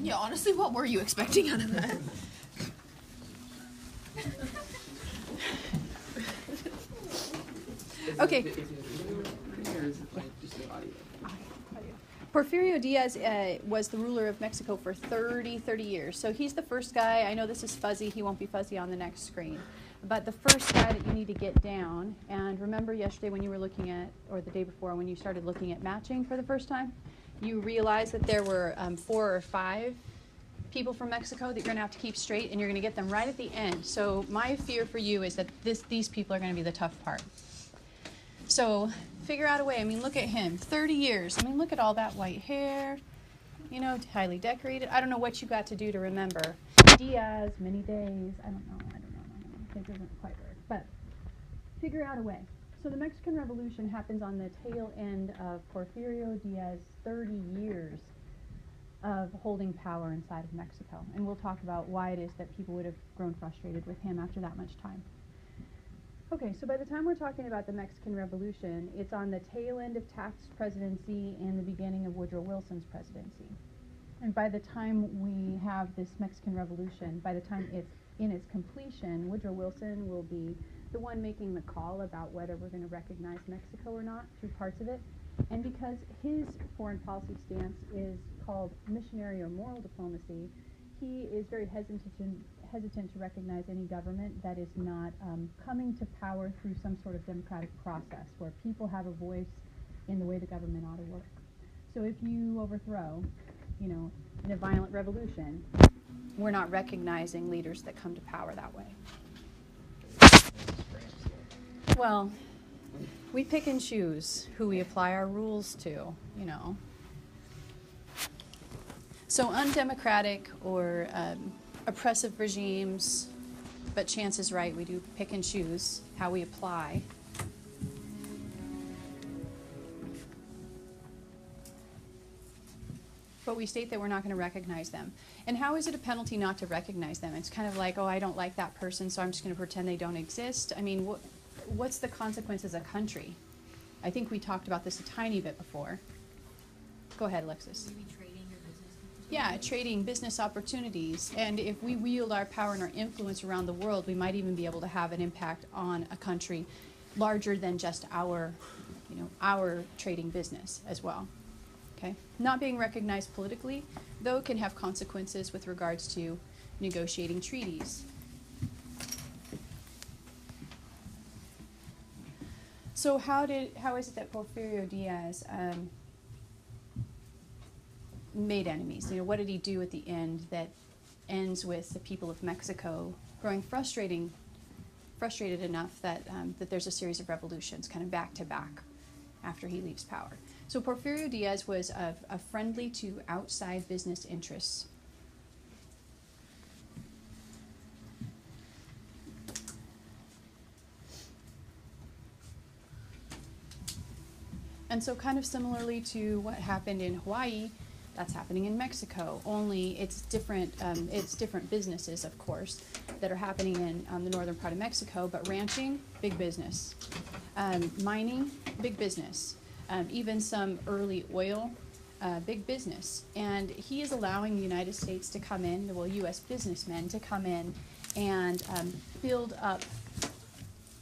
Yeah, honestly, what were you expecting out of that? Okay. Porfirio Diaz was the ruler of Mexico for 30 years. So he's the first guy. I know this is fuzzy. He won't be fuzzy on the next screen. But the first guy that you need to get down, and remember yesterday when you were looking at, or the day before when you started looking at matching for the first time, you realized that there were 4 or 5 people from Mexico that you're going to have to keep straight, and you're going to get them right at the end. So my fear for you is that these people are going to be the tough part. So figure out a way. I mean, look at him, 30 years. I mean, look at all that white hair, you know, highly decorated. I don't know what you got to do to remember. Diaz, many days. I don't know. It doesn't quite work. But figure out a way. So the Mexican Revolution happens on the tail end of Porfirio Diaz's 30 years of holding power inside of Mexico. And we'll talk about why it is that people would have grown frustrated with him after that much time. Okay, so by the time we're talking about the Mexican Revolution, it's on the tail end of Taft's presidency and the beginning of Woodrow Wilson's presidency. And by the time we have this Mexican Revolution, by the time it's in its completion, Woodrow Wilson will be the one making the call about whether we're going to recognize Mexico or not through parts of it. And because his foreign policy stance is called missionary or moral diplomacy, he is very hesitant to recognize any government that is not coming to power through some sort of democratic process where people have a voice in the way the government ought to work. So if you overthrow, you know, in a violent revolution, we're not recognizing leaders that come to power that way. Well, we pick and choose who we apply our rules to, you know. So undemocratic or oppressive regimes, but Chance is right, we do pick and choose how we apply. But we state that we're not going to recognize them. And how is it a penalty not to recognize them? It's kind of like, oh, I don't like that person, so I'm just going to pretend they don't exist. I mean, what's the consequence as a country? I think we talked about this a tiny bit before. Go ahead, Alexis. Maybe trading or business opportunities? Yeah, trading, business opportunities. And if we wield our power and our influence around the world, we might even be able to have an impact on a country larger than just our trading business as well. Okay? Not being recognized politically, though, can have consequences with regards to negotiating treaties. So how is it that Porfirio Diaz made enemies? You know, what did he do at the end that ends with the people of Mexico growing frustrated enough that that there's a series of revolutions kind of back to back after he leaves power? So Porfirio Diaz was a friendly to outside business interests. And so kind of similarly to what happened in Hawaii, that's happening in Mexico, only it's different businesses, of course, that are happening in the northern part of Mexico, but ranching, big business. Mining, big business. Even some early oil, big business. And he is allowing the United States to come in, well, U.S. businessmen to come in and build up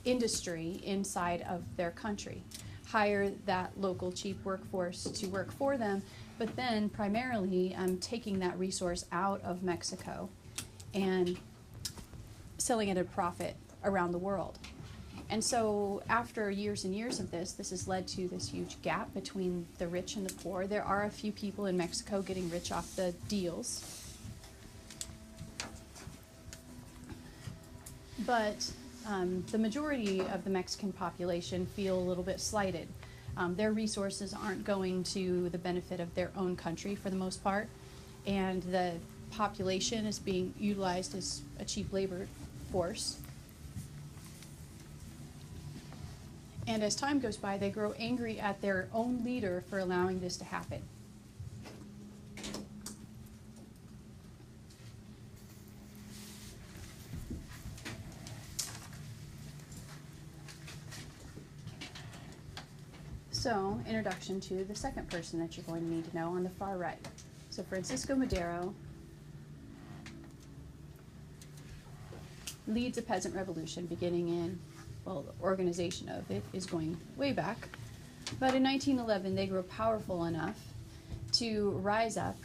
industry inside of their country. Hire that local cheap workforce to work for them, but then primarily taking that resource out of Mexico and selling it at a profit around the world. And so after years and years of this has led to this huge gap between the rich and the poor. There are a few people in Mexico getting rich off the deals. But the majority of the Mexican population feel a little bit slighted. Their resources aren't going to the benefit of their own country for the most part, and the population is being utilized as a cheap labor force. And as time goes by, they grow angry at their own leader for allowing this to happen. So, introduction to the second person that you're going to need to know on the far right. So Francisco Madero leads a peasant revolution beginning in, well, the organization of it is going way back. But in 1911, they grew powerful enough to rise up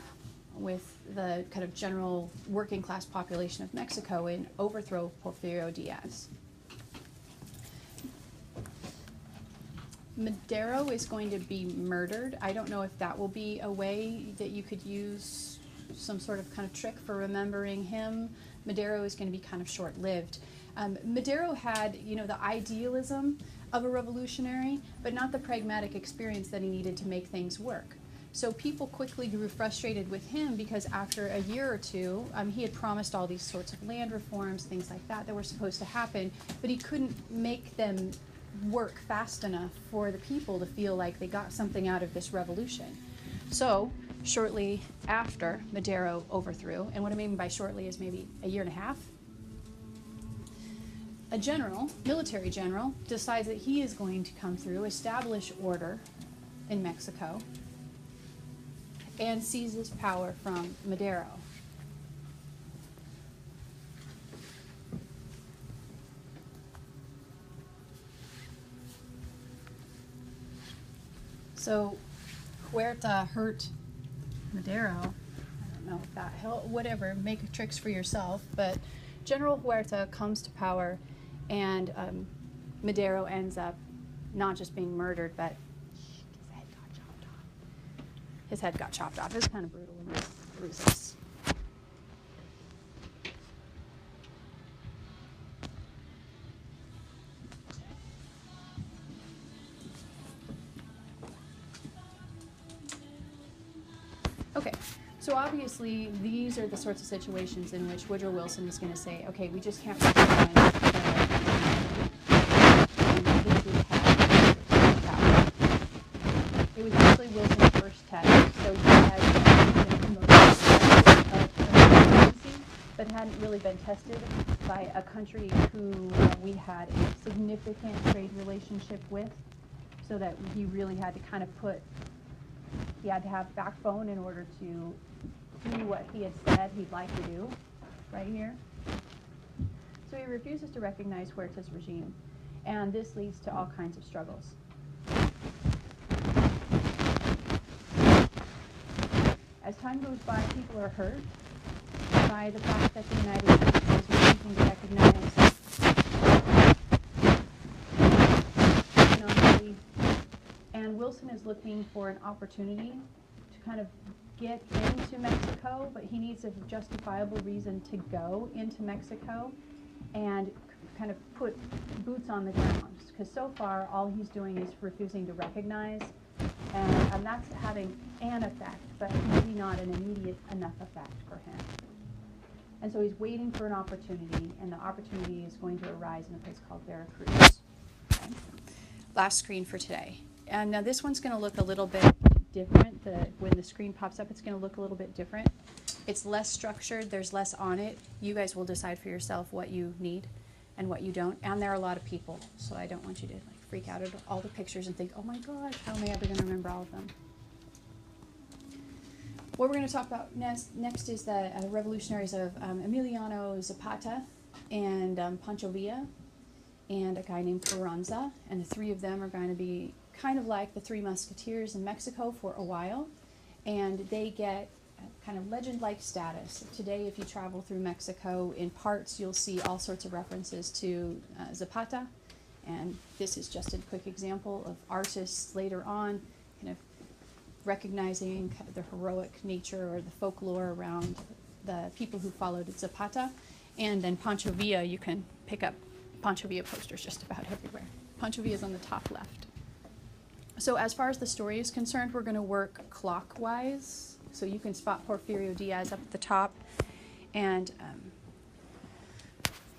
with the kind of general working class population of Mexico and overthrow Porfirio Diaz. Madero is going to be murdered. I don't know if that will be a way that you could use some sort of kind of trick for remembering him. Madero is going to be kind of short-lived. Madero had, the idealism of a revolutionary, but not the pragmatic experience that he needed to make things work. So people quickly grew frustrated with him because after a year or two, he had promised all these sorts of land reforms, things like that were supposed to happen, but he couldn't make them work fast enough for the people to feel like they got something out of this revolution. So shortly after Madero overthrew, and what I mean by shortly is maybe a year and a half, a general, military general, decides that he is going to come through, establish order in Mexico, and seizes power from Madero. So Huerta hurt Madero. I don't know if that helped, whatever, make tricks for yourself, but General Huerta comes to power, and Madero ends up not just being murdered, but his head got chopped off. It was kind of brutal and ruthless. Okay, so obviously these are the sorts of situations in which Woodrow Wilson is going to say, okay, we just can't recognize it was actually Wilson's first test, so he had been promoted of presidency, but hadn't really been tested by a country who we had a significant trade relationship with, so that he really had to kind of he had to have backbone in order to do what he had said he'd like to do, right here. So he refuses to recognize Huerta's regime, and this leads to all kinds of struggles. As time goes by, people are hurt by the fact that the United States is refusing to recognize and Wilson is looking for an opportunity to kind of get into Mexico, but he needs a justifiable reason to go into Mexico and kind of put boots on the ground, because so far all he's doing is refusing to recognize, and that's having an effect, but maybe not an immediate enough effect for him. And so he's waiting for an opportunity, and the opportunity is going to arise in a place called Veracruz. Okay. Last screen for today. And now this one's going to look a little bit different. When the screen pops up, it's going to look a little bit different. It's less structured. There's less on it. You guys will decide for yourself what you need and what you don't. And there are a lot of people, so I don't want you to freak out at all the pictures and think, oh my gosh, how am I ever going to remember all of them? What we're going to talk about next is the revolutionaries of Emiliano Zapata and Pancho Villa and a guy named Carranza. And the three of them are going to be kind of like the Three Musketeers in Mexico for a while. And they get kind of legend-like status. Today, if you travel through Mexico, in parts you'll see all sorts of references to Zapata. And this is just a quick example of artists later on kind of recognizing kind of the heroic nature or the folklore around the people who followed Zapata. And then Pancho Villa, you can pick up Pancho Villa posters just about everywhere. Pancho Villa is on the top left. So as far as the story is concerned, we're going to work clockwise. So you can spot Porfirio Diaz up at the top. And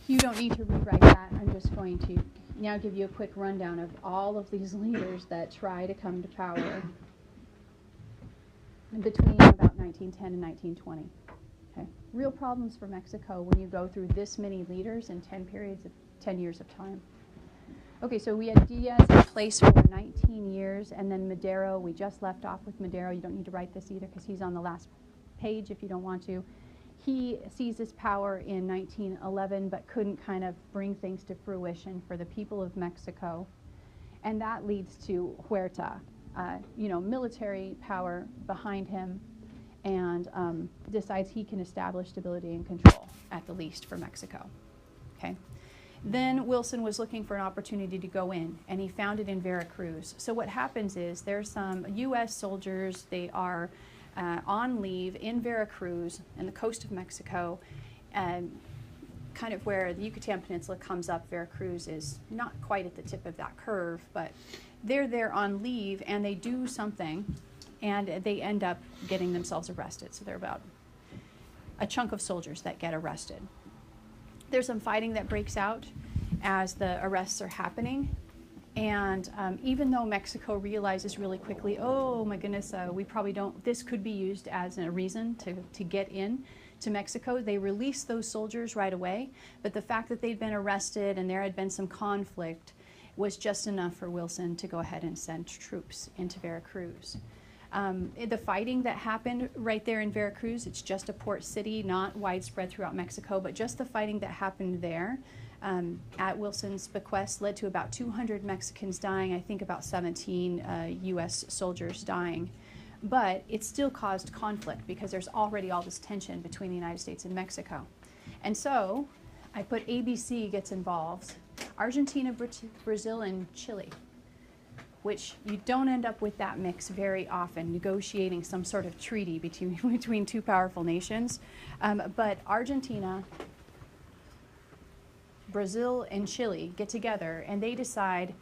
you don't need to rewrite that. I'm just going to now give you a quick rundown of all of these leaders that try to come to power between about 1910 and 1920. Okay. Real problems for Mexico when you go through this many leaders in 10 years of time. Okay, so we had Diaz in place for 19 years, and then Madero, we just left off with Madero. You don't need to write this either because he's on the last page if you don't want to. he seizes power in 1911, but couldn't kind of bring things to fruition for the people of Mexico. And that leads to Huerta, military power behind him, and decides he can establish stability and control, at the least, for Mexico. Okay. Then Wilson was looking for an opportunity to go in, and he found it in Veracruz. So what happens is there's some U.S. soldiers, they are on leave in Veracruz, on the coast of Mexico, and kind of where the Yucatan Peninsula comes up. Veracruz is not quite at the tip of that curve, but they're there on leave, and they do something, and they end up getting themselves arrested. So they're about a chunk of soldiers that get arrested. There's some fighting that breaks out as the arrests are happening. And even though Mexico realizes really quickly, oh my goodness, we probably don't, this could be used as a reason to get in to Mexico, they release those soldiers right away. But the fact that they'd been arrested and there had been some conflict was just enough for Wilson to go ahead and send troops into Veracruz. The fighting that happened right there in Veracruz, it's just a port city, not widespread throughout Mexico, but just the fighting that happened there at Wilson's bequest led to about 200 Mexicans dying, I think about 17 U.S. soldiers dying. But it still caused conflict because there's already all this tension between the United States and Mexico. And so I put ABC gets involved, Argentina, Brazil, and Chile, which you don't end up with that mix very often, negotiating some sort of treaty between two powerful nations. But Argentina, Brazil, and Chile get together and they decide,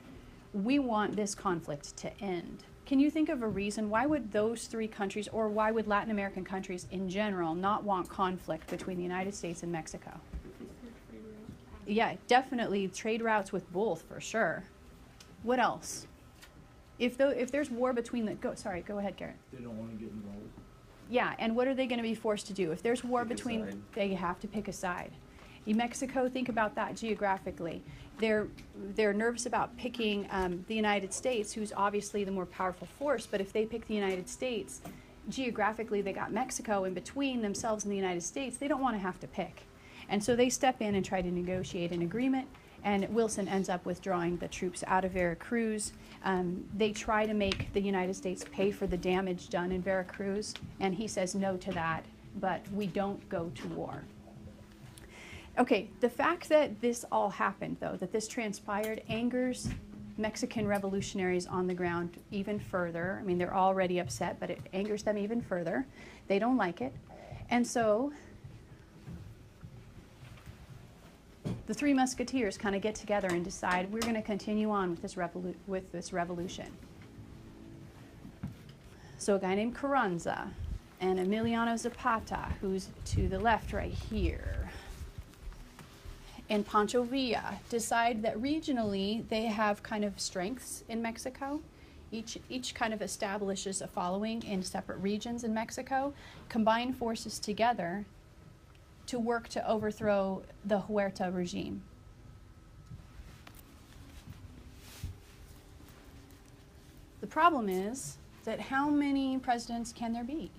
we want this conflict to end. Can you think of a reason? Why would those three countries, or why would Latin American countries in general, not want conflict between the United States and Mexico? Yeah, definitely trade routes with both, for sure. What else? If there's war between the... Go ahead, Garrett. They don't want to get involved. Yeah, and what are they going to be forced to do? If there's war between... They have to pick a side. In Mexico, think about that geographically. They're nervous about picking the United States, who's obviously the more powerful force, but if they pick the United States, geographically they got Mexico in between themselves and the United States. They don't want to have to pick. And so they step in and try to negotiate an agreement, and Wilson ends up withdrawing the troops out of Veracruz. They try to make the United States pay for the damage done in Veracruz, and he says no to that, but we don't go to war. Okay, the fact that this all happened, though, that this transpired, angers Mexican revolutionaries on the ground even further. I mean, they're already upset, but it angers them even further. They don't like it. And so the Three Musketeers kind of get together and decide, we're going to continue on with this revolution. So a guy named Carranza and Emiliano Zapata, who's to the left right here, and Pancho Villa decide that regionally they have kind of strengths in Mexico. Each kind of establishes a following in separate regions in Mexico, combine forces together to work to overthrow the Huerta regime. The problem is that how many presidents can there be?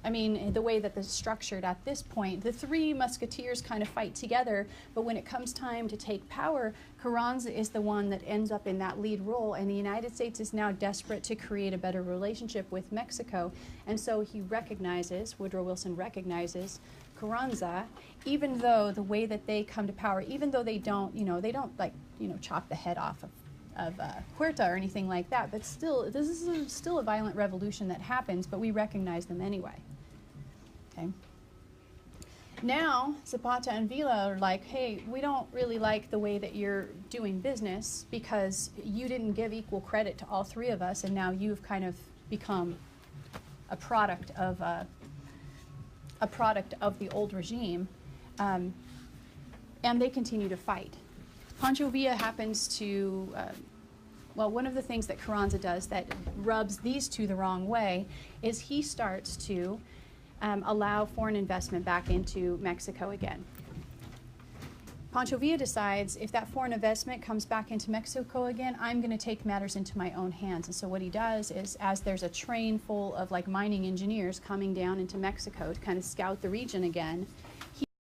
I mean, the way that this is structured at this point, the Three Musketeers kind of fight together, but when it comes time to take power, Carranza is the one that ends up in that lead role, and the United States is now desperate to create a better relationship with Mexico, and so he recognizes, Woodrow Wilson recognizes Carranza, even though the way that they come to power, even though they don't chop the head off of Huerta or anything like that, but still, this is still a violent revolution that happens, but we recognize them anyway. Okay. Now, Zapata and Villa are like, hey, we don't really like the way that you're doing business because you didn't give equal credit to all three of us, and now you've kind of become a product of the old regime, and they continue to fight. Pancho Villa happens to, one of the things that Carranza does that rubs these two the wrong way is he starts to allow foreign investment back into Mexico again. Pancho Villa decides if that foreign investment comes back into Mexico again, I'm going to take matters into my own hands. And so what he does is, as there's a train full of like mining engineers coming down into Mexico to kind of scout the region again,